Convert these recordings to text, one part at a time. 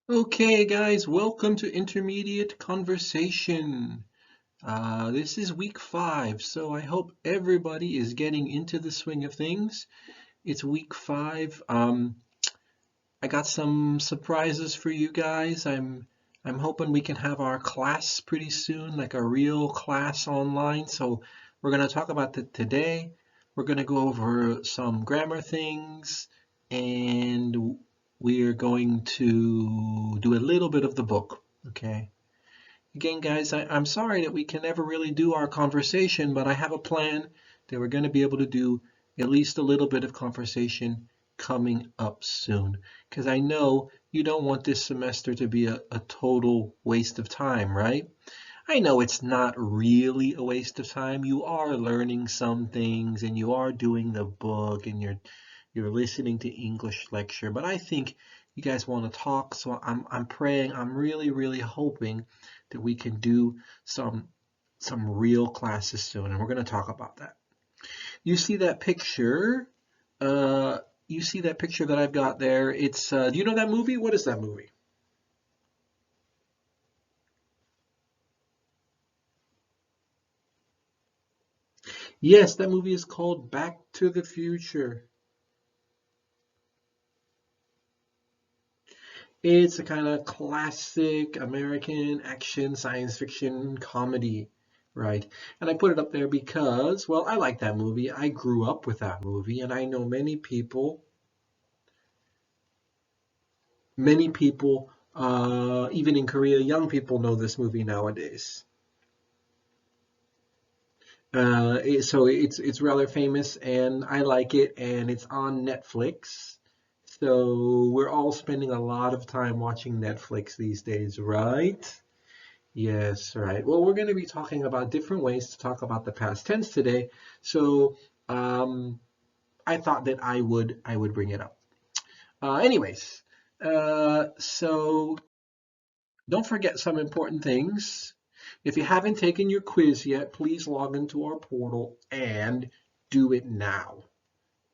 Okay, guys, welcome to Intermediate Conversation. This is week 5, so I hope everybody is getting into the swing of things. It's week 5. I got some surprises for you guys. I'm hoping we can have our class pretty soon, like a real class online. So we're going to talk about that today. We're going to go over some grammar things, and we're going to do a little bit of the book. Okay. Again, guys, I'm sorry that we can never really do our conversation, but I have a plan that we're going to be able to do at least a little bit of conversation coming up soon. Because I know you don't want this semester to be a total waste of time, right? I know it's not really a waste of time. You are learning some things and you are doing the book and you're listening to English lecture, but I think you guys want to talk, so I'm praying, I'm really hoping that we can do some real classes soon, and we're going to talk about that. You see that picture? Uh, you see that picture that I've got there? It's do you know that movie? What is that movie? Yes, that movie is called Back to the Future. It's a kind of classic American action science fiction comedy, right? And I put it up there because, well, I like that movie. I grew up with that movie, and I know many people, even in Korea, young people know this movie nowadays. So it's rather famous, and I like it, and it's on Netflix. So we're all spending a lot of time watching Netflix these days, right? Yes, right. Well, we're going to be talking about different ways to talk about the past tense today. So, um, I thought that I would bring it up. Anyways, so don't forget some important things. If you haven't taken your quiz yet, please log into our portal and do it now.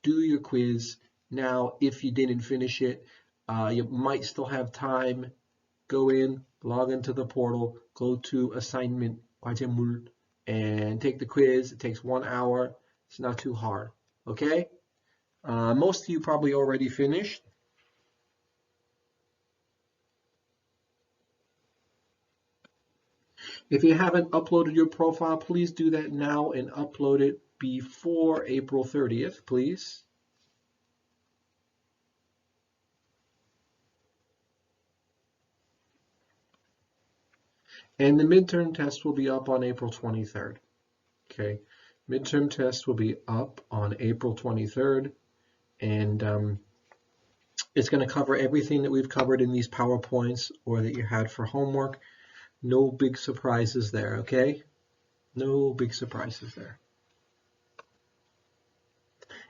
Do your quiz now. If you didn't finish it, you might still have time. Go in, log into the portal, go to assignment 과제물, and take the quiz. It takes 1 hour. It's not too hard. Okay? Most of you probably already finished. If you haven't uploaded your profile, please do that now and upload it before April 30th, please. And the midterm test will be up on April 23rd. Okay? Midterm test will be up on April 23rd. And it's going to cover everything that we've covered in these PowerPoints or that you had for homework. No big surprises there, okay? No big surprises there.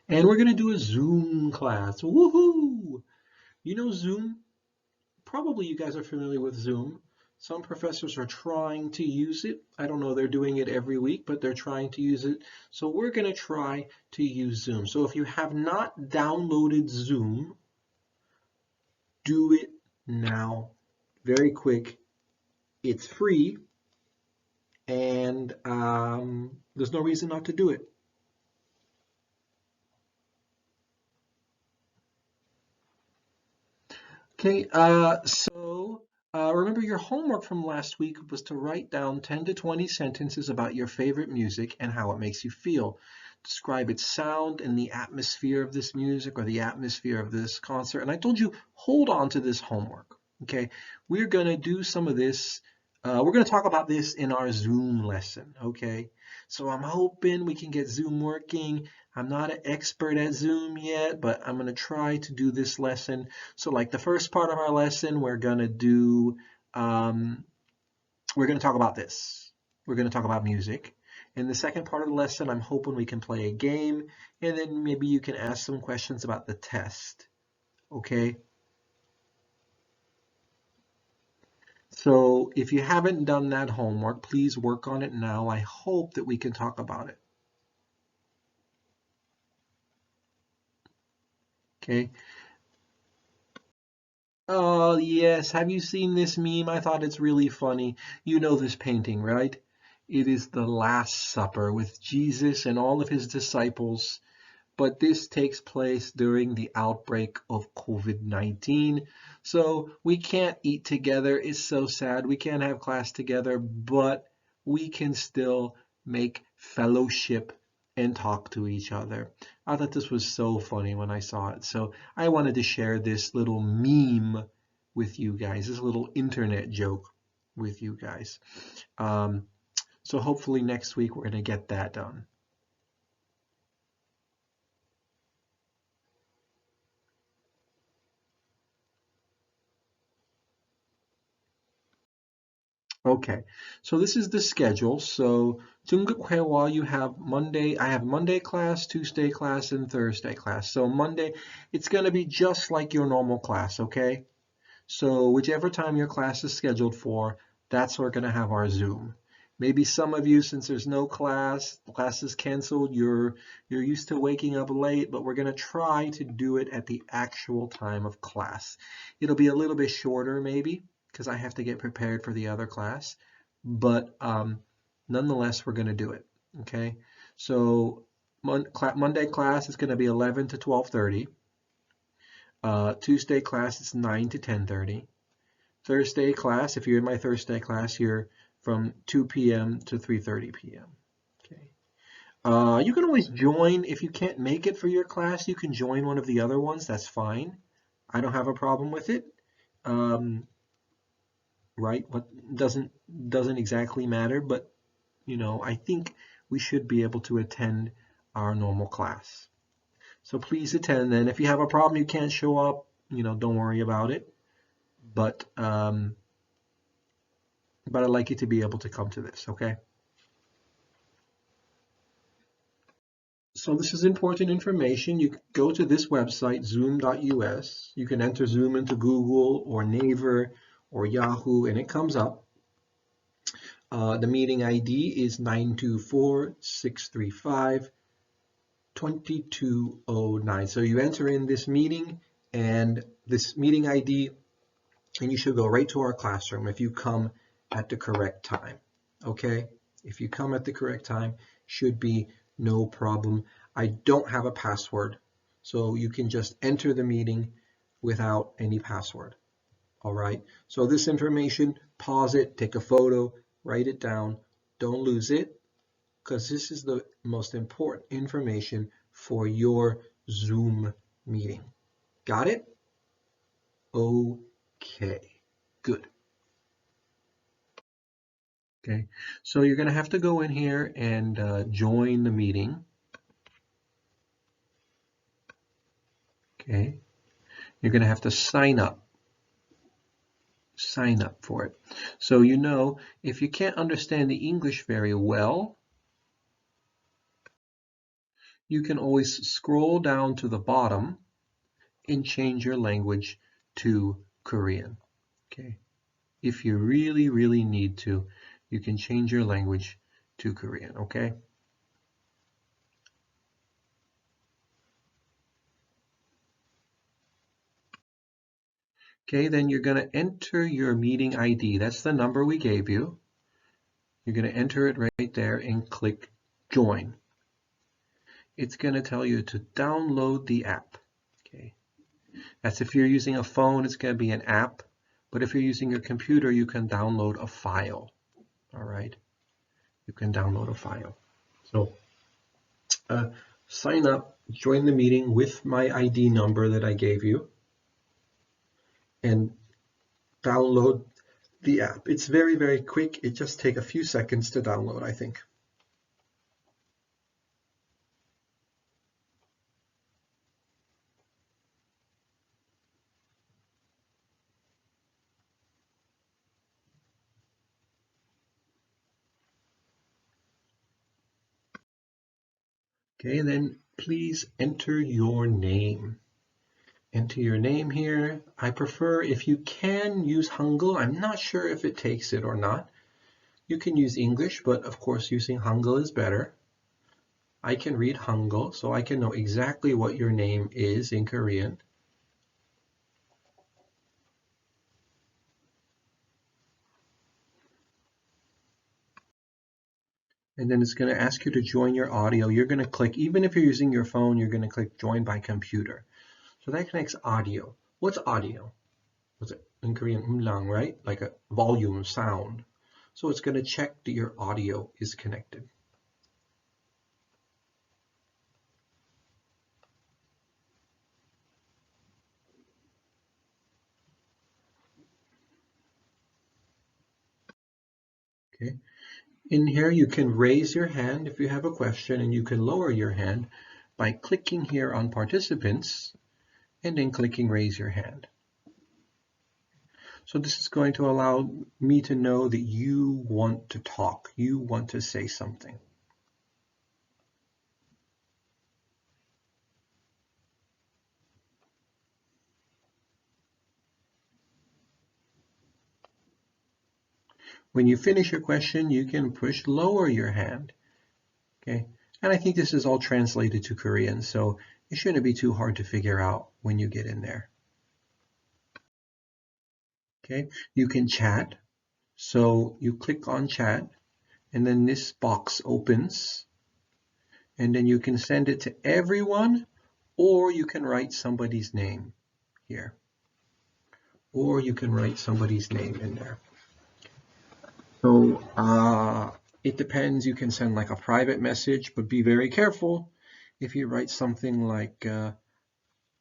And we're going to do a Zoom class. Woohoo! You know Zoom? Probably you guys are familiar with Zoom. Some professors are trying to use it. I don't know, they're doing it every week, but they're trying to use it. So we're going to try to use Zoom. So if you have not downloaded Zoom, do it now. Very quick. It's free, and there's no reason not to do it. Okay, remember your homework from last week was to write down 10 to 20 sentences about your favorite music and how it makes you feel. Describe its sound and the atmosphere of this music or the atmosphere of this concert. And I told you, hold on to this homework. Okay, we're going to do some of this. We're going to talk about this in our Zoom lesson. Okay, so I'm hoping we can get Zoom working. I'm not an expert at Zoom yet, but I'm going to try to do this lesson. So like the first part of our lesson, um, we're going to talk about this. We're going to talk about music. In the second part of the lesson, I'm hoping we can play a game, and then maybe you can ask some questions about the test. Okay? So if you haven't done that homework, please work on it now. I hope that we can talk about it. Okay? Oh, yes. Have you seen this meme? I thought it's really funny. You know this painting, right? It is the Last Supper with Jesus and all of his disciples. But this takes place during the outbreak of COVID-19. So we can't eat together. It's so sad. We can't have class together, but we can still make fellowship and talk to each other. I thought this was so funny when I saw it. So I wanted to share this little meme with you guys, this little internet joke with you guys. Um, so hopefully next week we're going to get that done. Okay, so this is the schedule. So 등급회화, you have Monday, I have Monday class, Tuesday class, and Thursday class. So Monday, it's going to be just like your normal class, okay? So whichever time your class is scheduled for, that's where we're going to have our Zoom. Maybe some of you, since there's no class, the class is canceled, you're used to waking up late, but we're going to try to do it at the actual time of class. It'll be a little bit shorter maybe, because I have to get prepared for the other class, but nonetheless, we're going to do it, okay? So Monday class is going to be 11 to 12:30. Tuesday class is 9 to 10:30. Thursday class, if you're in my Thursday class, you're from 2 p.m. to 3:30 p.m. Okay. You can always join if you can't make it for your class. You can join one of the other ones. That's fine. I don't have a problem with it. Right? What doesn't exactly matter, but you know, I think we should be able to attend our normal class. So please attend. And if you have a problem, you can't show up, you know, don't worry about it. But I'd like you to be able to come to this, okay? So this is important information. You can go to this website, zoom.us. You can enter Zoom into Google or Naver or Yahoo, and it comes up. The meeting ID is 924-635-2209. So you enter in this meeting and this meeting ID, and you should go right to our classroom if you come at the correct time. Okay? If you come at the correct time, should be no problem. I don't have a password, so you can just enter the meeting without any password. All right, so this information, pause it, take a photo, write it down, don't lose it, because this is the most important information for your Zoom meeting. Got it? Okay, good. Okay, so you're going to have to go in here and join the meeting. Okay, you're going to have to sign up for it. So you know, if you can't understand the English very well, you can always scroll down to the bottom and change your language to Korean. Okay, if you really, really need to, you can change your language to Korean. Okay. Okay, then you're going to enter your meeting ID. That's the number we gave you. You're going to enter it right there and click join. It's going to tell you to download the app. Okay, that's if you're using a phone, it's going to be an app. But if you're using your computer, you can download a file. All right, you can download a file. So sign up, join the meeting with my ID number that I gave you, and download the app. It's very, very quick. It just takes a few seconds to download, I think. Okay, and then please enter your name. Enter your name here. I prefer, if you can, use Hangul. I'm not sure if it takes it or not. You can use English, but of course using Hangul is better. I can read Hangul, so I can know exactly what your name is in Korean. And then it's going to ask you to join your audio. You're going to click, even if you're using your phone, you're going to click join by computer. So that connects audio. What's audio? What's it in Korean? Umlang, right? Like a volume sound. So it's going to check that your audio is connected. Okay. In here, you can raise your hand if you have a question, and you can lower your hand by clicking here on participants and then clicking raise your hand. So this is going to allow me to know that you want to talk, you want to say something. When you finish your question, you can push lower your hand. Okay, and I think this is all translated to Korean, so it shouldn't be too hard to figure out when you get in there. Okay, you can chat. So you click on chat, and then this box opens, and then you can send it to everyone, or you can write somebody's name here, or you can write somebody's name in there. So it depends. You can send like a private message, but be very careful. If you write something like,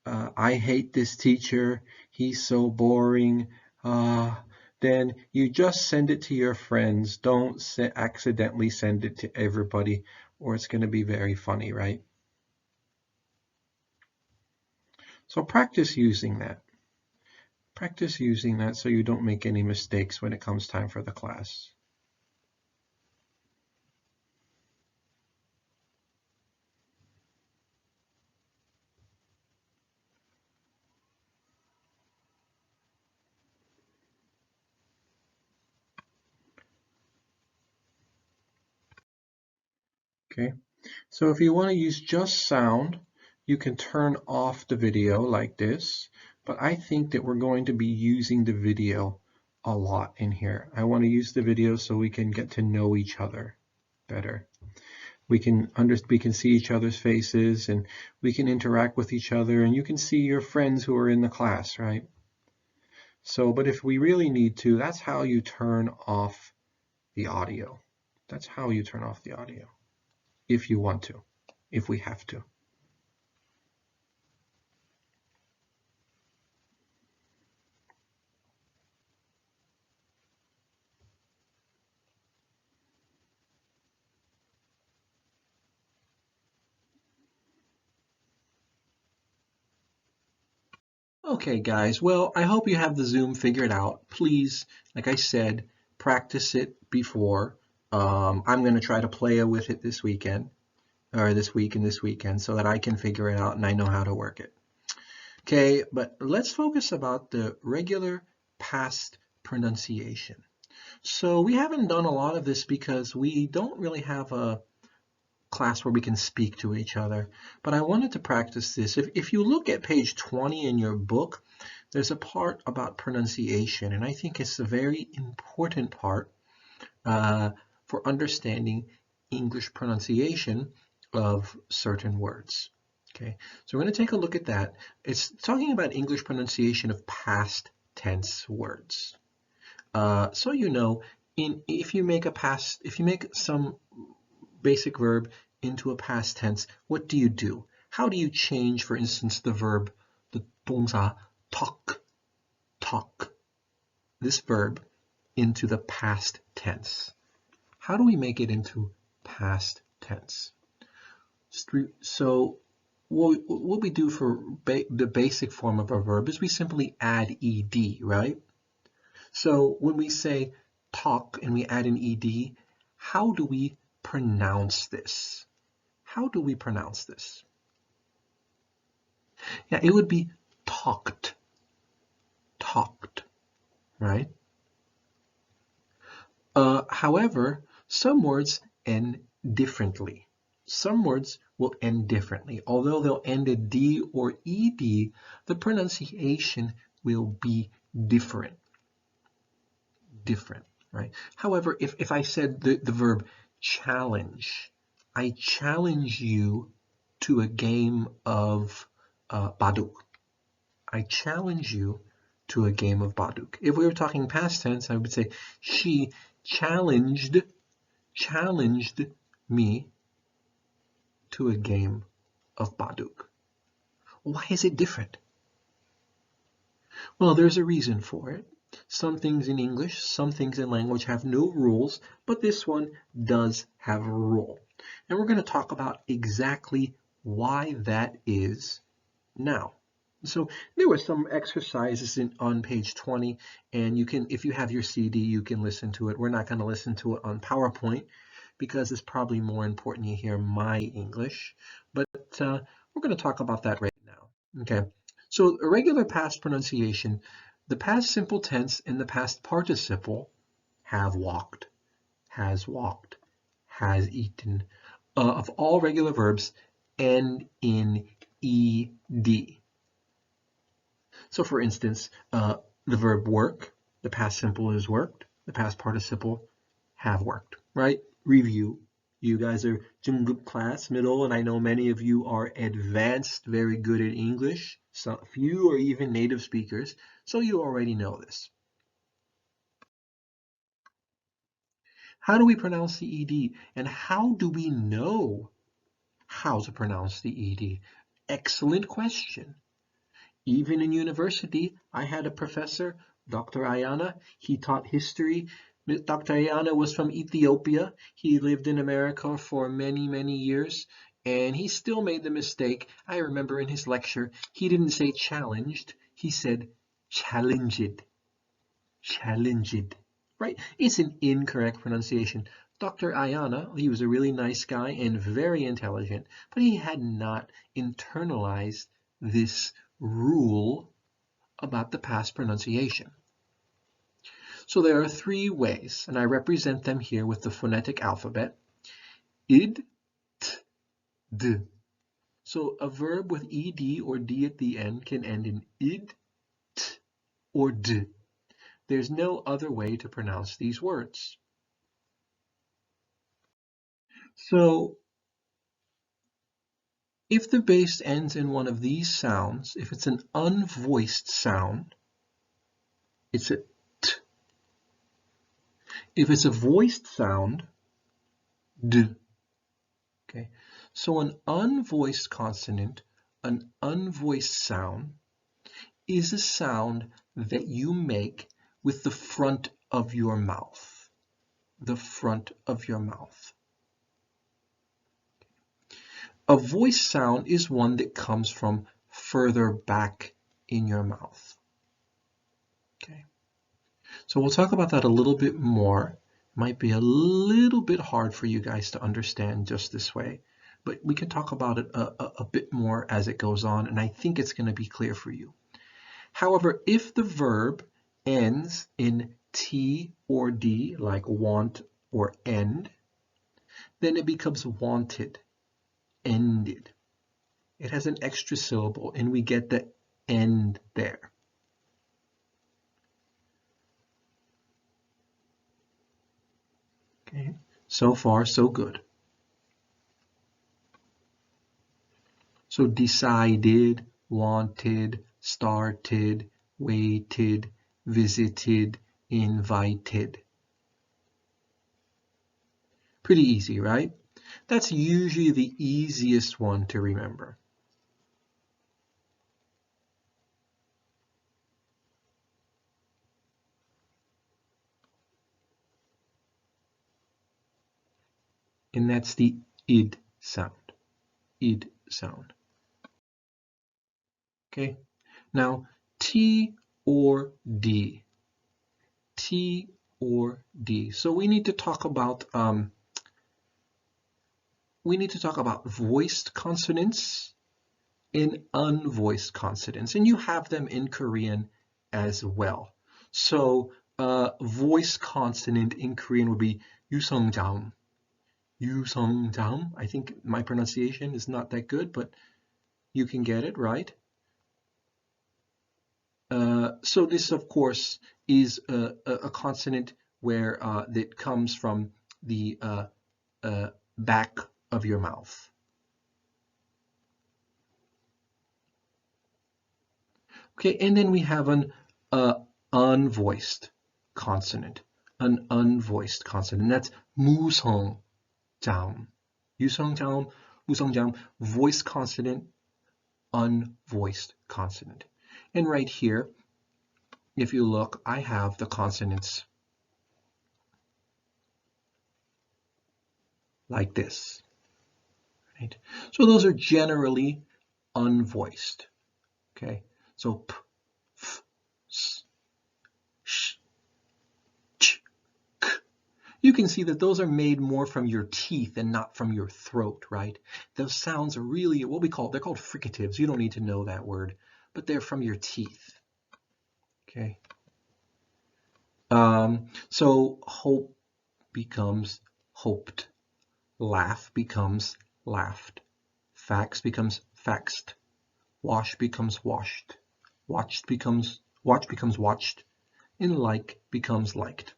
I hate this teacher, he's so boring, then you just send it to your friends. Don't accidentally send it to everybody, or it's going to be very funny, right? So practice using that. Practice using that so you don't make any mistakes when it comes time for the class. Okay, so if you want to use just sound, you can turn off the video like this, but I think that we're going to be using the video a lot in here. I want to use the video so we can get to know each other better. We can see each other's faces, and we can interact with each other, and you can see your friends who are in the class, right? So, but if we really need to, that's how you turn off the audio. That's how you turn off the audio. If you want to, if we have to. Okay, guys, well, I hope you have the Zoom figured out. Please, like I said, practice it before. I'm going to try to play with it this weekend, or this week and this weekend, so that I can figure it out and I know how to work it. Okay, but let's focus about the regular past pronunciation. So we haven't done a lot of this because we don't really have a class where we can speak to each other, but I wanted to practice this. If you look at page 20 in your book, there's a part about pronunciation, and I think it's a very important part for understanding English pronunciation of certain words. Okay, so we're going to take a look at that. It's talking about English pronunciation of past tense words. So you know, if you make some basic verb into a past tense, what do you do? How do you change, for instance, the verb, the 동사 talk, this verb into the past tense? How do we make it into past tense? So what we do for the basic form of a verb is we simply add ed, right? So when we say talk and we add an ed, how do we pronounce this? How do we pronounce this? Yeah, it would be talked, right? However, some words end differently. Some words will end differently. Although they'll end a D or ED, the pronunciation will be different, right? However, if I said the verb challenge. I challenge you to a game of baduk. I challenge you to a game of baduk. If we were talking past tense, I would say she challenged me to a game of baduk. Why is it different? Well, there's a reason for it. Some things in English, some things in language have no rules, but this one does have a rule. And we're going to talk about exactly why that is now. So there were some exercises on page 20, and you can, if you have your CD, you can listen to it. We're not going to listen to it on PowerPoint because it's probably more important you hear my English, but we're going to talk about that right now. Okay. So irregular past pronunciation, the past simple tense and the past participle have walked, has walked, has eaten, of all regular verbs end in ed. So for instance, the verb work, the past simple is worked, the past participle have worked, right? Review. You guys are 중급 class, middle, and I know many of you are advanced, very good at English. So few are even native speakers, so you already know this. How do we pronounce the ED? And how do we know how to pronounce the ED? Excellent question. Even in university, I had a professor, Dr. Ayana. He taught history. Dr. Ayana was from Ethiopia. He lived in America for many, many years, and he still made the mistake. I remember in his lecture, he didn't say challenged. He said challenged. Challenged. Right? It's an incorrect pronunciation. Dr. Ayana, he was a really nice guy and very intelligent, but he had not internalized this rule about the past pronunciation. So there are three ways, and I represent them here with the phonetic alphabet. Id, t, d. So a verb with ed or d at the end can end in id, t, or d. There's no other way to pronounce these words. So if the base ends in one of these sounds, if it's an unvoiced sound, it's a t. If it's a voiced sound, d. Okay, so an unvoiced consonant, an unvoiced sound, is a sound that you make with the front of your mouth. The front of your mouth. A voiced sound is one that comes from further back in your mouth. Okay, so we'll talk about that a little bit more. Might be a little bit hard for you guys to understand just this way, but we can talk about it a bit more as it goes on, and I think it's going to be clear for you. However, if the verb ends in T or D, like want or end, then it becomes wanted, ended. It has an extra syllable, and we get the end there. Okay, so far so good. So decided, wanted, started, waited, visited, invited. Pretty easy, right? That's usually the easiest one to remember. And that's the id sound. Id sound. Okay, now T or D. T or D. So we need to talk about voiced consonants and unvoiced consonants, and you have them in Korean as well. So voiced consonant in Korean would be 유성자음. 유성자음. I think my pronunciation is not that good, but you can get it right. So this, of course, is a consonant where that comes from the back of your mouth. Okay, and then we have an unvoiced consonant. An unvoiced consonant. That's 무성자음. 유성자음, 무성자음, voiced consonant, unvoiced consonant. And right here, if you look, I have the consonants like this. Right? So those are generally unvoiced. Okay, so p, f, s, sh, ch, k. You can see that those are made more from your teeth and not from your throat, right? Those sounds are really what we call, they're called fricatives. You don't need to know that word, but they're from your teeth. Okay. So hope becomes hoped. Laugh becomes laughed. Fax becomes faxed. Wash becomes washed. Watch becomes watched. And like becomes liked.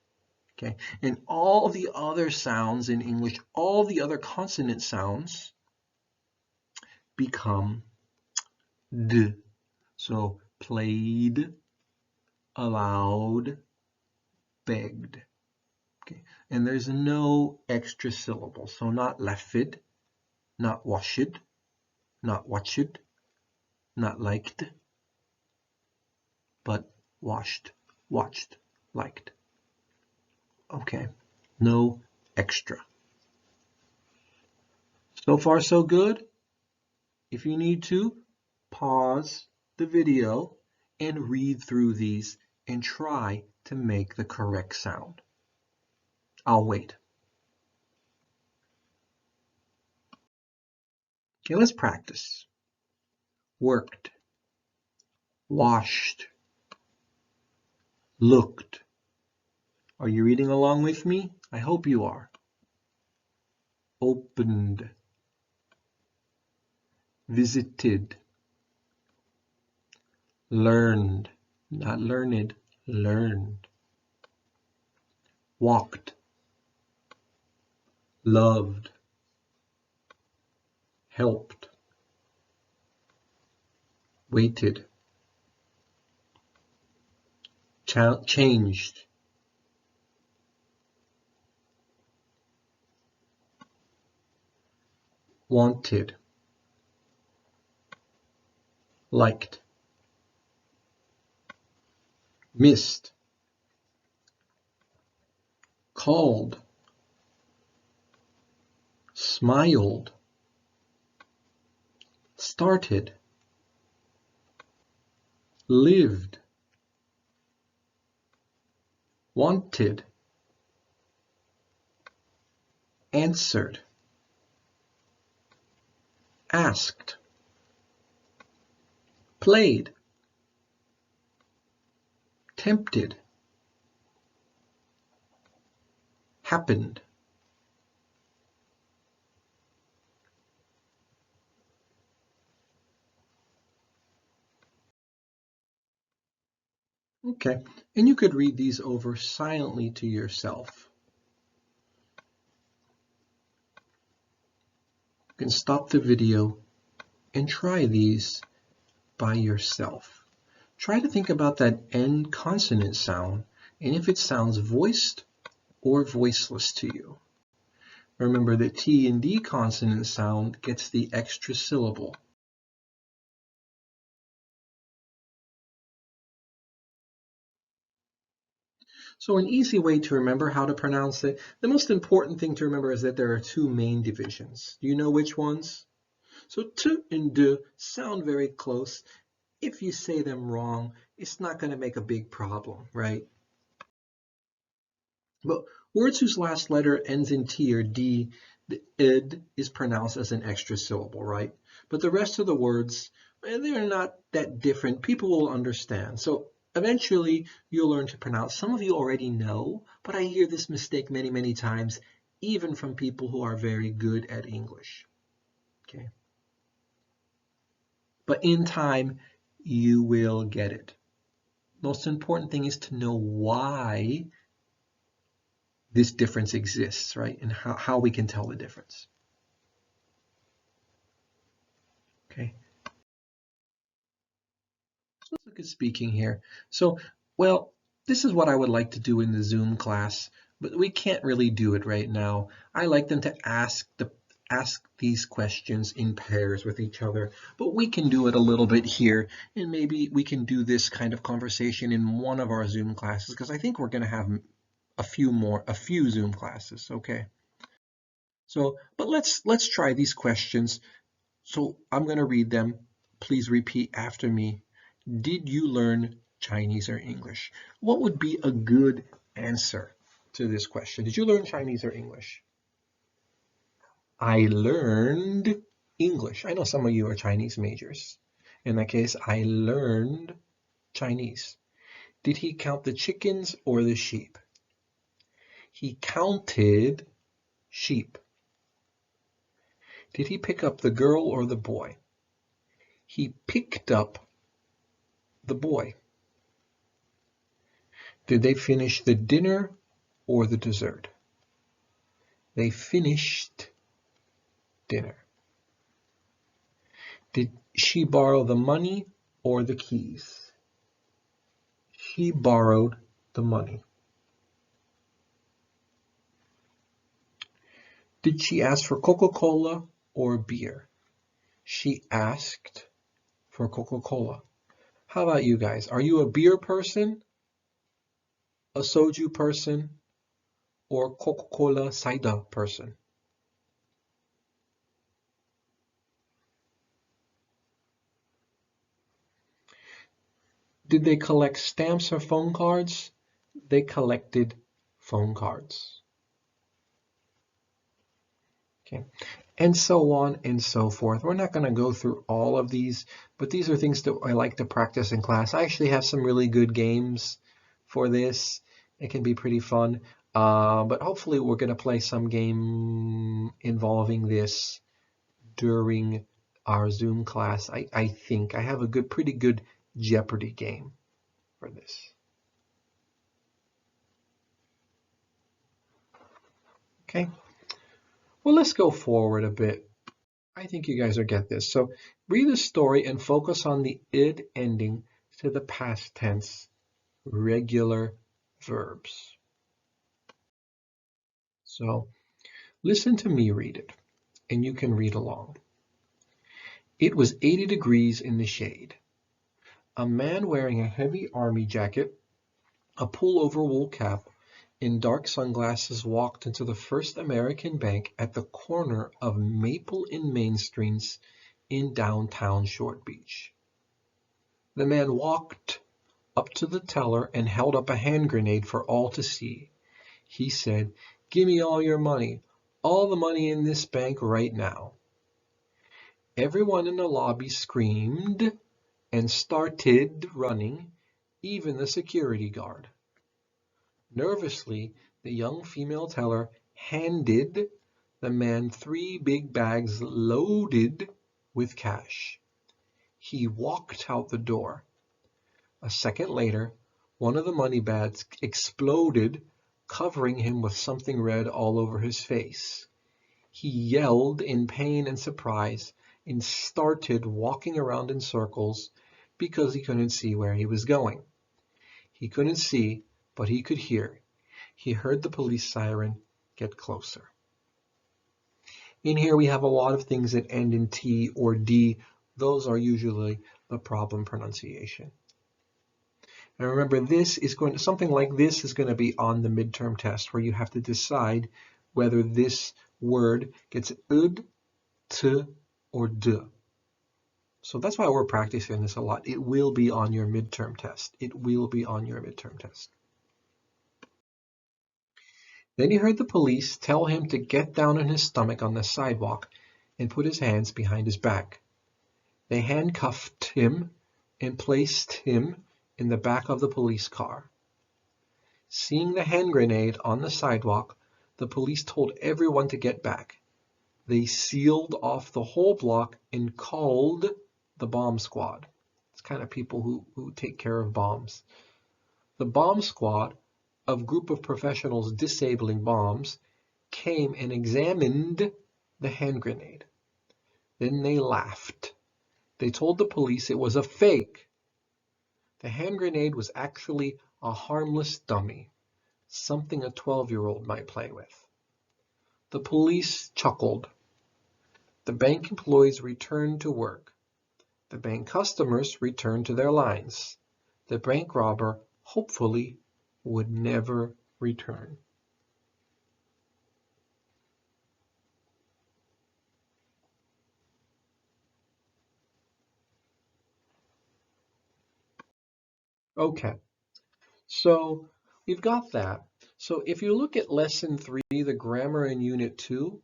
Okay, and all the other sounds in English, all the other consonant sounds become d. So played, allowed, begged. Okay, and there's no extra syllable. So not laughed, not washed, not watched, not liked, but washed, watched, liked. Okay, no extra. So far, so good. If you need to, pause the video and read through these and try to make the correct sound. I'll wait. Okay, let's practice. Worked, washed, looked. Are you reading along with me? I hope you are. Opened, visited, learned, not learned, learned. Walked, loved, helped, waited, changed, wanted, liked, missed, called, smiled, started, lived, wanted, answered, asked, played, tempted, happened. Okay, and you could read these over silently to yourself. You can stop the video and try these by yourself. Try to think about that N consonant sound and if it sounds voiced or voiceless to you. Remember that T and D consonant sound gets the extra syllable. So an easy way to remember how to pronounce it, the most important thing to remember is that there are two main divisions. Do you know which ones? So T and D sound very close. If you say them wrong, it's not going to make a big problem, right? But words whose last letter ends in T or D, the id is pronounced as an extra syllable, right? But the rest of the words, they're not that different. People will understand. So eventually you'll learn to pronounce. Some of you already know, but I hear this mistake many, many times, even from people who are very good at English. Okay. But in time, you will get it. Most important thing is to know why this difference exists, right? And how we can tell the difference. Okay. So let's look at speaking here. So, well, this is what I would like to do in the Zoom class, but we can't really do it right now. I like them to ask these questions in pairs with each other, but we can do it a little bit here, and maybe we can do this kind of conversation in one of our Zoom classes, because I think we're going to have a few Zoom classes. Okay. So, but let's try these questions. So I'm going to read them. Please repeat after me. Did you learn Chinese or English? What would be a good answer to this question? Did you learn Chinese or English? I learned English. I know some of you are Chinese majors. In that case, I learned Chinese. Did he count the chickens or the sheep? He counted sheep. Did he pick up the girl or the boy? He picked up the boy. Did they finish the dinner or the dessert? They finished dinner. Did she borrow the money or the keys? She borrowed the money. Did she ask for Coca-Cola or beer? She asked for Coca-Cola. How about you guys? Are you a beer person, a soju person, or Coca-Cola cider person? Did they collect stamps or phone cards? They collected phone cards. Okay. And so on and so forth. We're not going to go through all of these, but these are things that I like to practice in class. I actually have some really good games for this. It can be pretty fun, but hopefully we're going to play some game involving this during our Zoom class. I think I have a pretty good Jeopardy game for this. Okay. Well, let's go forward a bit. I think you guys will get this. So read the story and focus on the id ending to the past tense regular verbs. So listen to me read it, and you can read along. It was 80 degrees in the shade. A man wearing a heavy army jacket, a pullover wool cap, and dark sunglasses walked into the First American Bank at the corner of Maple and Main Streets in downtown Short Beach. The man walked up to the teller and held up a hand grenade for all to see. He said, "Give me all your money, all the money in this bank right now." Everyone in the lobby screamed and started running, even the security guard. Nervously, the young female teller handed the man 3 big bags loaded with cash. He walked out the door. A second later, one of the money bags exploded, covering him with something red all over his face. He yelled in pain and surprise and started walking around in circles because he couldn't see where he was going. He couldn't see, but he could hear. He heard the police siren get closer. In here we have a lot of things that end in T or D. Those are usually the problem pronunciation. And remember, something like this is going to be on the midterm test, where you have to decide whether this word gets ud, t, or d. So that's why we're practicing this a lot. It will be on your midterm test. It will be on your midterm test. Then he heard the police tell him to get down on his stomach on the sidewalk and put his hands behind his back. They handcuffed him and placed him in the back of the police car. Seeing the hand grenade on the sidewalk, the police told everyone to get back. They sealed off the whole block and called the bomb squad. It's kind of people who take care of bombs. The bomb squad a group of professionals disabling bombs came and examined the hand grenade. Then they laughed. They told the police it was a fake. The hand grenade was actually a harmless dummy, something a 12-year-old might play with. The police chuckled. The bank employees returned to work. The bank customers returned to their lines. The bank robber, hopefully, would never return. Okay, so we've got that. So if you look at lesson 3, the grammar in unit 2,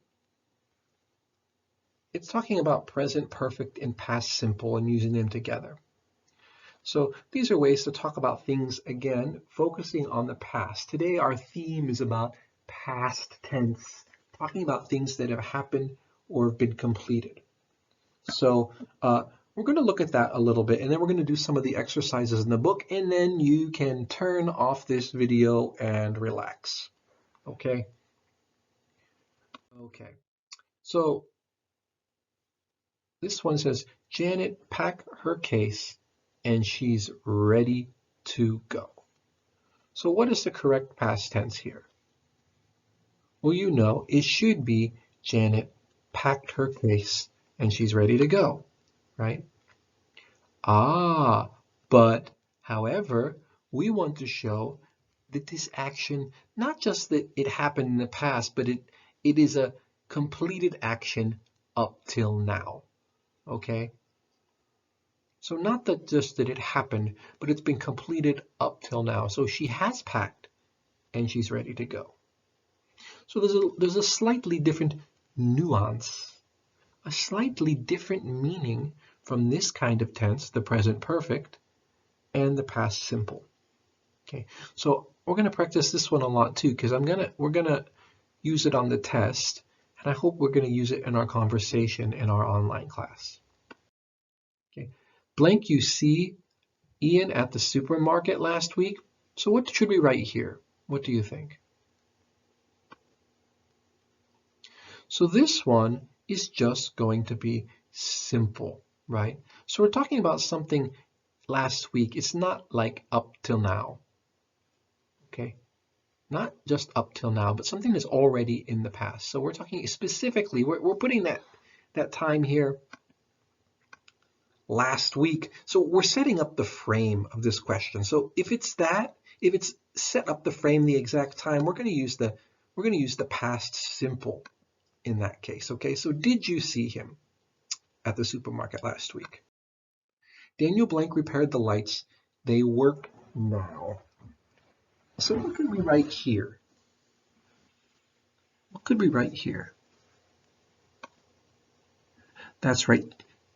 it's talking about present perfect and past simple and using them together. So these are ways to talk about things, again, focusing on the past. Today our theme is about past tense, talking about things that have happened or have been completed. So we're going to look at that a little bit, and then we're going to do some of the exercises in the book, and then you can turn off this video and relax. Okay? Okay. So this one says, Janet packed her case and she's ready to go. So what is the correct past tense here? Well, you know, it should be Janet packed her case and she's ready to go, right? Ah, but however, we want to show that this action, not just that it happened in the past, but it is a completed action up till now, okay? So not that just that it happened, but it's been completed up till now. So she has packed and she's ready to go. So there's a slightly different nuance, a slightly different meaning from this kind of tense, the present perfect, and the past simple. Okay, so we're going to practice this one a lot too, because we're gonna use it on the test, and I hope we're going to use it in our conversation in our online class. Okay, blank, you see Ian at the supermarket last week. So what should we write here? What do you think? So this one is just going to be simple, right? So we're talking about something last week. It's not like up till now, okay? Not just up till now, but something that's already in the past. So we're talking specifically, we're putting that time here last week. So we're setting up the frame of this question. So if it's set up the frame the exact time, we're going to use the past simple in that case. Okay, so did you see him at the supermarket last week? Daniel Blank repaired the lights. They work now. So what could we write here? What could we write here? That's right.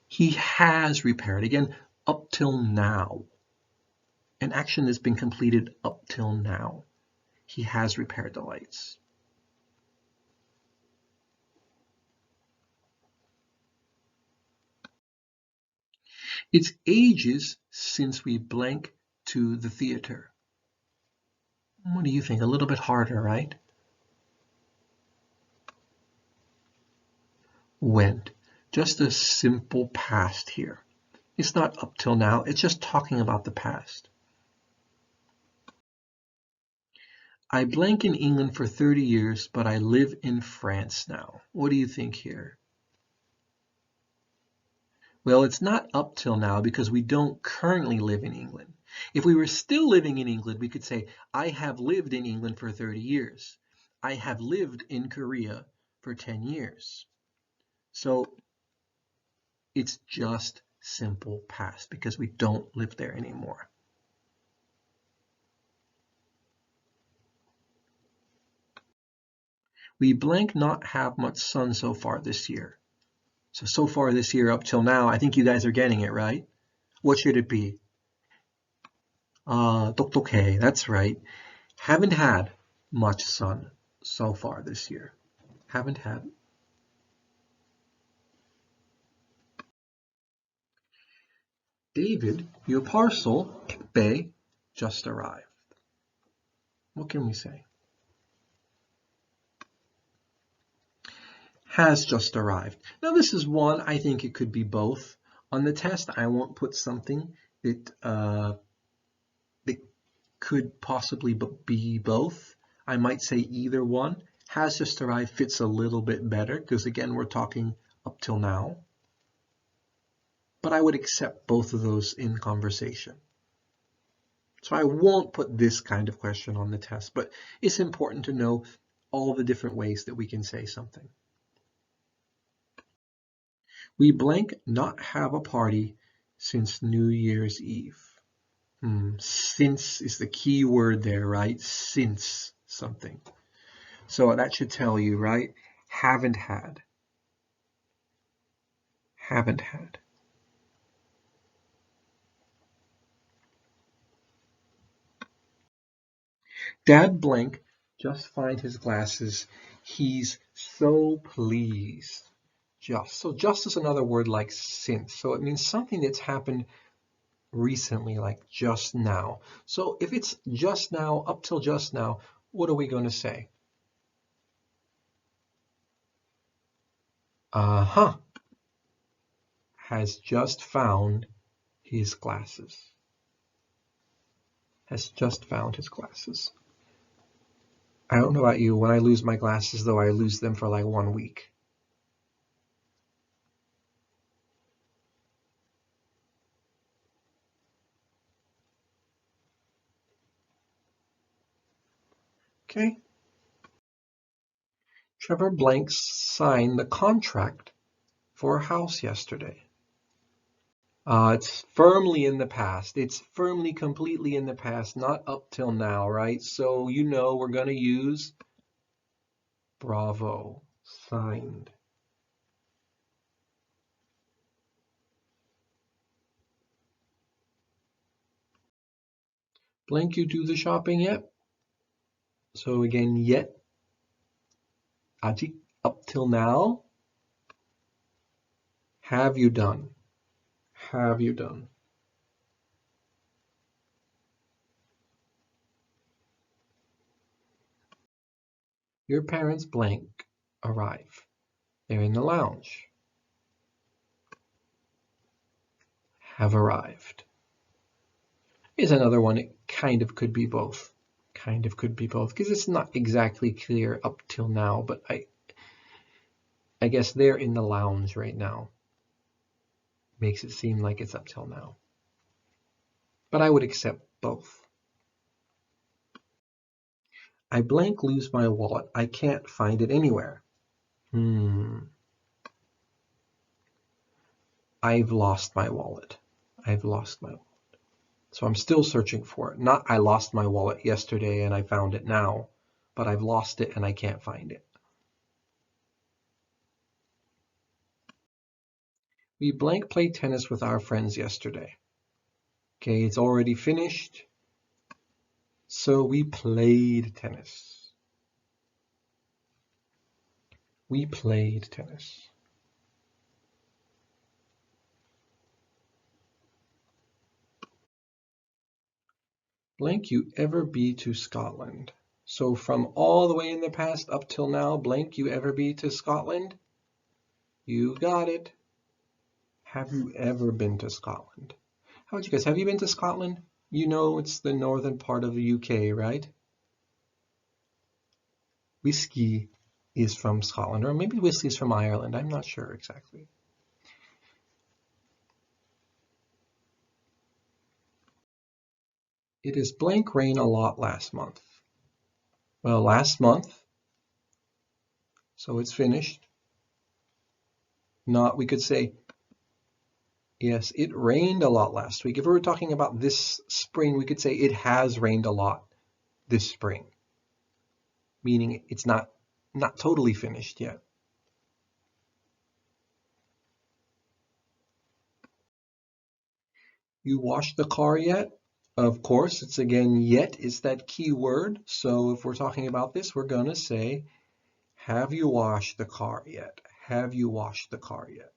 He has repaired. Again, up till now. An action that's been completed up till now. He has repaired the lights. It's ages since we blank to the theater. What do you think? A little bit harder, right? Went. Just a simple past here. It's not up till now. It's just talking about the past. I blank in England for 30 years, but I live in France now. What do you think here? Well, it's not up till now because we don't currently live in England. If we were still living in England, we could say, I have lived in England for 30 years. I have lived in Korea for 10 years. So it's just simple past because we don't live there anymore. We blank not have much sun so far this year. So far this year up till now, I think you guys are getting it, right? What should it be? 똑똑해, that's right. Haven't had much sun so far this year. Haven't had. David, your parcel, 택배, just arrived. What can we say? Has just arrived. Now this is one, I think it could be both. On the test, I won't put something that could possibly be both. I might say either one. Has just arrived fits a little bit better because again, we're talking up till now. But I would accept both of those in conversation. So I won't put this kind of question on the test, but it's important to know all the different ways that we can say something. We blank not have a party since New Year's Eve. Since is the key word there, right? Since something. So that should tell you, right? Haven't had. Haven't had. Dad blank just find his glasses. He's so pleased. Just. So just is another word like since. So it means something that's happened recently, like just now. So if it's just now, up till just now, what are we going to say? Has just found his glasses. Has just found his glasses. I don't know about you. When I lose my glasses, though, I lose them for like 1 week. Okay. Trevor Blanks signed the contract for a house yesterday. It's firmly in the past. It's firmly, completely in the past, not up till now, right? So you know we're going to use bravo, signed. Blank, you do the shopping yet? So again, yet, a직, up till now. Have you done? Have you done? Your parents blank arrive. They're in the lounge. Have arrived. Here's another one. It kind of could be both. Kind of could be both because it's not exactly clear up till now, but I guess they're in the lounge right now. Makes it seem like it's up till now. But I would accept both. I blank lose my wallet. I can't find it anywhere. I've lost my wallet. I've lost my wallet. So I'm still searching for it. Not I lost my wallet yesterday and I found it now, but I've lost it and I can't find it. We blank played tennis with our friends yesterday. Okay, it's already finished. So we played tennis. We played tennis. Blank you ever be to Scotland? So from all the way in the past up till now, blank you ever be to Scotland? You got it. Have you ever been to Scotland? How about you guys? Have you been to Scotland? You know it's the northern part of the UK, right? Whiskey is from Scotland, or maybe whiskey is from Ireland. I'm not sure exactly. It is blank rain a lot last month. Well, last month, so it's finished. Not, we could say, yes, it rained a lot last week. If we were talking about this spring, we could say it has rained a lot this spring, meaning it's not totally finished yet. You washed the car yet? Of course, it's again, yet is that key word. So if we're talking about this, we're going to say, have you washed the car yet? Have you washed the car yet?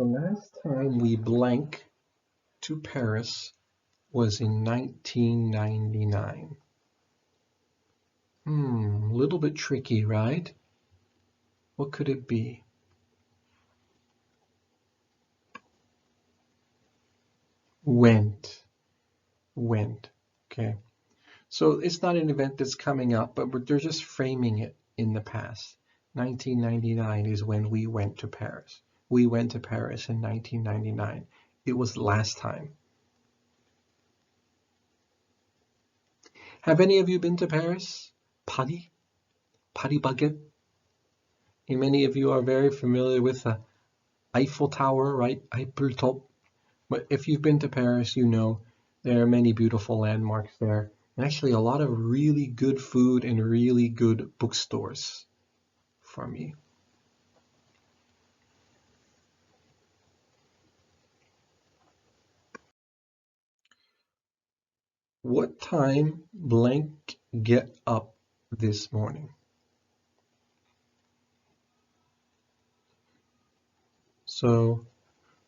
The last time we blank to Paris was in 1999. A little bit tricky, right? What could it be? Went. Okay. So it's not an event that's coming up, but they're just framing it in the past. 1999 is when we went to Paris. We went to Paris in 1999. It was last time. Have any of you been to Paris? Paris baguette? And many of you are very familiar with the Eiffel Tower, right? Eiffelturm. But if you've been to Paris, you know there are many beautiful landmarks there. And actually a lot of really good food and really good bookstores for me. What time blank get up this morning? So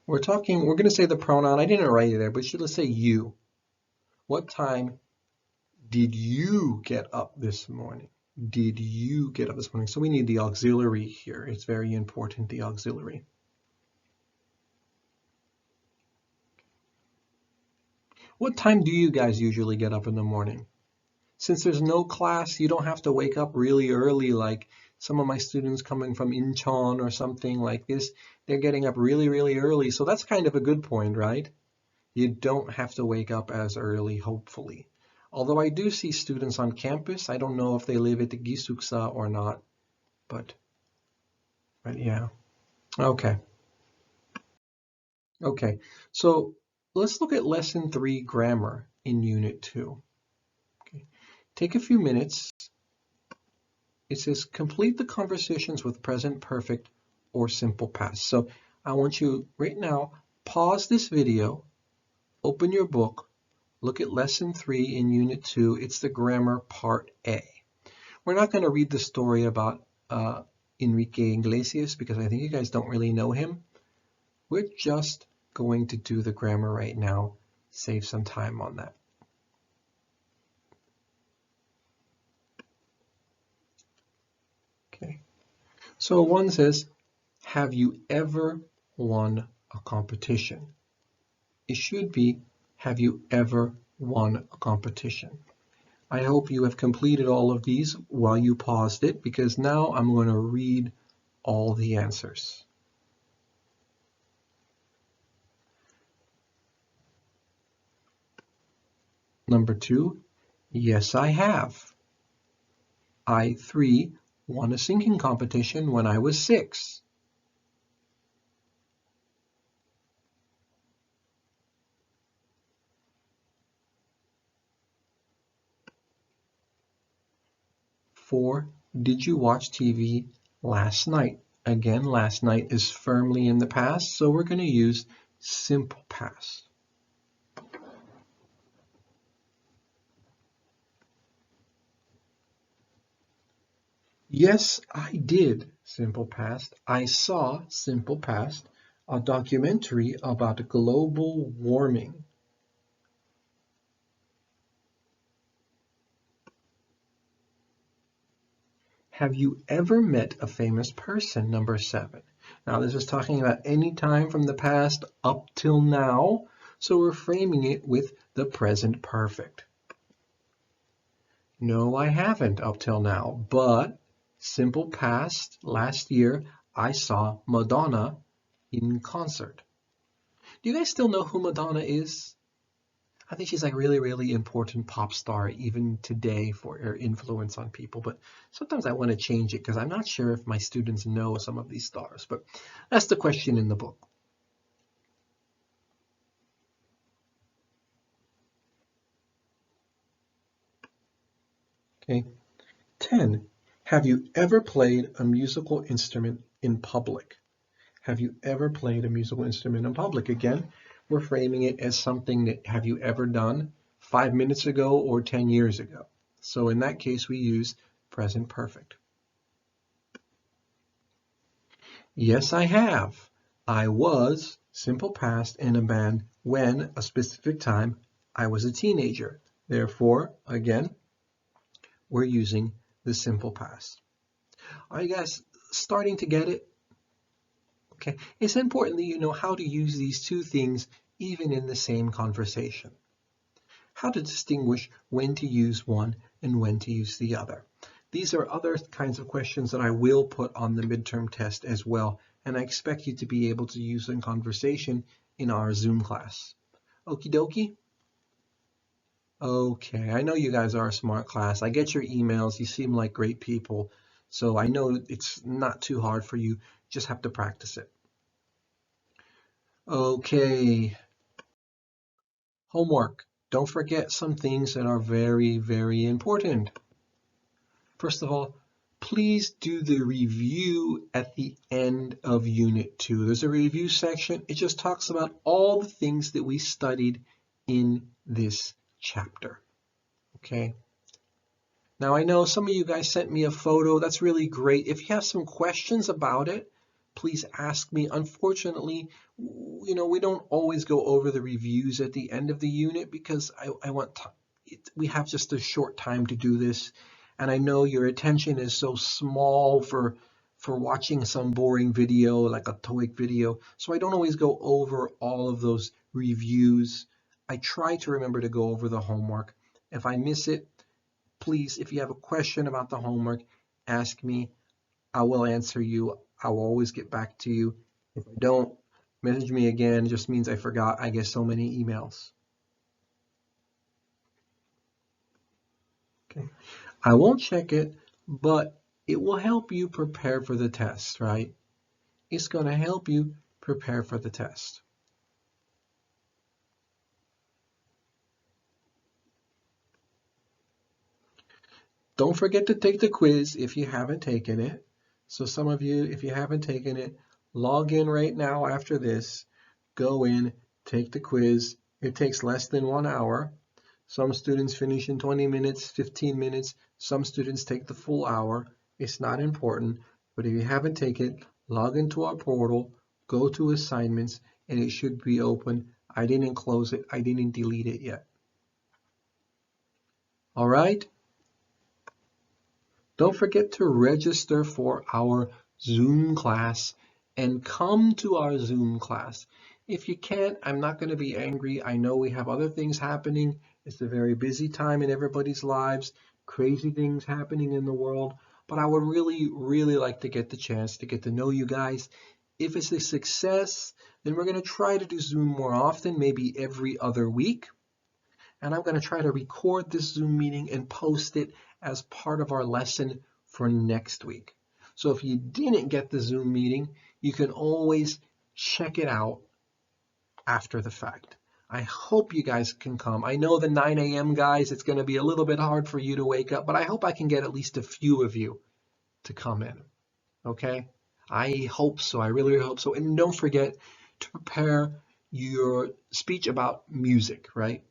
we're going to say the pronoun. I didn't write it there, but let's say you. What time did you get up this morning? Did you get up this morning? So we need the auxiliary here. It's very important, the auxiliary. What time do you guys usually get up in the morning? Since there's no class, you don't have to wake up really early like some of my students coming from Incheon or something like this. They're getting up really, really early. So that's kind of a good point, right? You don't have to wake up as early, hopefully. Although I do see students on campus. I don't know if they live at the Gisuksa or not, but yeah. Okay. Okay. So let's look at lesson 3 grammar in unit 2. Okay. Take a few minutes. It says complete the conversations with present perfect or simple past. So I want you right now, pause this video, open your book, look at lesson 3 in unit 2. It's the grammar part A. We're not going to read the story about Enrique Iglesias because I think you guys don't really know him. We're just going to do the grammar right now. Save some time on that. Okay. So one says, have you ever won a competition? It should be, have you ever won a competition? I hope you have completed all of these while you paused it, because now I'm going to read all the answers. Number 2, yes, I have. I, 3, won a singing competition when I was 6. 4, did you watch TV last night? Again, last night is firmly in the past, so we're going to use simple past. Yes, I did, simple past. I saw, simple past, a documentary about global warming. Have you ever met a famous person? Number 7. Now this is talking about any time from the past up till now, so we're framing it with the present perfect. No, I haven't up till now, but simple past, last year, I saw Madonna in concert. Do you guys still know who Madonna is? I think she's like really, really important pop star even today for her influence on people. But sometimes I want to change it because I'm not sure if my students know some of these stars. But that's the question in the book. Okay. 10. Have you ever played a musical instrument in public? Have you ever played a musical instrument in public? Again, we're framing it as something that have you ever done 5 minutes ago or 10 years ago. So in that case, we use present perfect. Yes, I have. I was, simple past, in a band when a specific time I was a teenager. Therefore, again, we're using the simple past. Are you guys starting to get it? Okay, it's important that you know how to use these two things even in the same conversation. How to distinguish when to use one and when to use the other. These are other kinds of questions that I will put on the midterm test as well, and I expect you to be able to use in conversation in our Zoom class. Okie dokie? Okay, I know you guys are a smart class. I get your emails. You seem like great people. So I know it's not too hard for you. Just have to practice it. Okay, homework. Don't forget some things that are very, very important. First of all, please do the review at the end of Unit 2. There's a review section. It just talks about all the things that we studied in this chapter. Okay. Now, I know some of you guys sent me a photo. That's really great. If you have some questions about it, please ask me. Unfortunately, we don't always go over the reviews at the end of the unit because we have just a short time to do this. And I know your attention is so small for watching some boring video like a TOEIC video. So I don't always go over all of those reviews. I try to remember to go over the homework. If I miss it, please, if you have a question about the homework, ask me. I will answer you. I will always get back to you. If I don't, message me again. It just means I forgot. I get so many emails. Okay. I won't check it, but it will help you prepare for the test, right? It's going to help you prepare for the test. Don't forget to take the quiz if you haven't taken it. So some of you, if you haven't taken it, log in right now after this, go in, take the quiz. It takes less than 1 hour. Some students finish in 20 minutes, 15 minutes. Some students take the full hour. It's not important, but if you haven't taken it, log into our portal, go to assignments, and it should be open. I didn't close it. I didn't delete it yet. All right? Don't forget to register for our Zoom class and come to our Zoom class. If you can't, I'm not going to be angry. I know we have other things happening. It's a very busy time in everybody's lives, crazy things happening in the world, but I would really, really like to get the chance to get to know you guys. If it's a success, then we're going to try to do Zoom more often, maybe every other week. And I'm going to try to record this Zoom meeting and post it as part of our lesson for next week. So if you didn't get the Zoom meeting, you can always check it out after the fact. I hope you guys can come. I know the 9 a.m. guys, it's going to be a little bit hard for you to wake up, but I hope I can get at least a few of you to come in. Okay? I hope so. I really hope so. And don't forget to prepare your speech about music, right?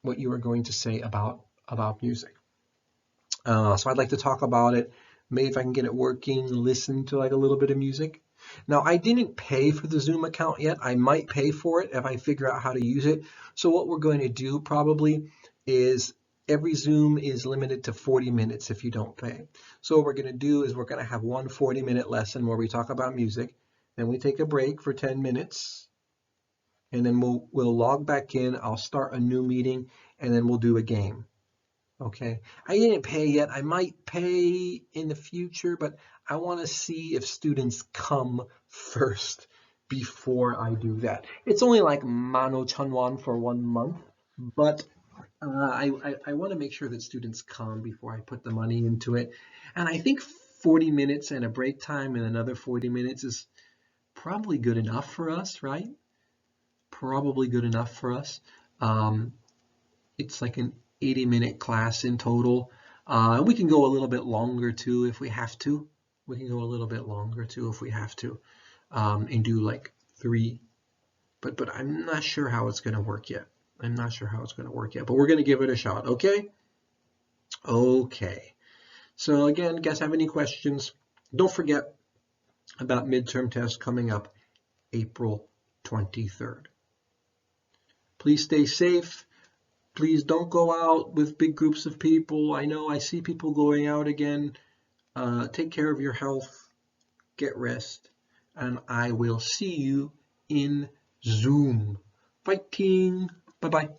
What you are going to say about music. So I'd like to talk about it. Maybe if I can get it working, listen to like a little bit of music. Now, I didn't pay for the Zoom account yet. I might pay for it if I figure out how to use it. So what we're going to do probably is every Zoom is limited to 40 minutes if you don't pay. So what we're going to do is we're going to have one 40-minute lesson where we talk about music. Then we take a break for 10 minutes. And then we'll log back in. I'll start a new meeting, and then we'll do a game. Okay. I didn't pay yet. I might pay in the future, but I want to see if students come first before I do that. It's only like 15,000 for 1 month, but I want to make sure that students come before I put the money into it. And I think 40 minutes and a break time and another 40 minutes is probably good enough for us, right? Probably good enough for us. It's like an 80-minute class in total. We can go a little bit longer too if we have to. We can go a little bit longer too if we have to, and do like 3. But I'm not sure how it's going to work yet. I'm not sure how it's going to work yet, but we're going to give it a shot, okay? Okay. So again, guys have any questions? Don't forget about midterm tests coming up April 23rd. Please stay safe. Please don't go out with big groups of people. I know I see people going out again. Take care of your health. Get rest. And I will see you in Zoom. Fighting. Bye-bye.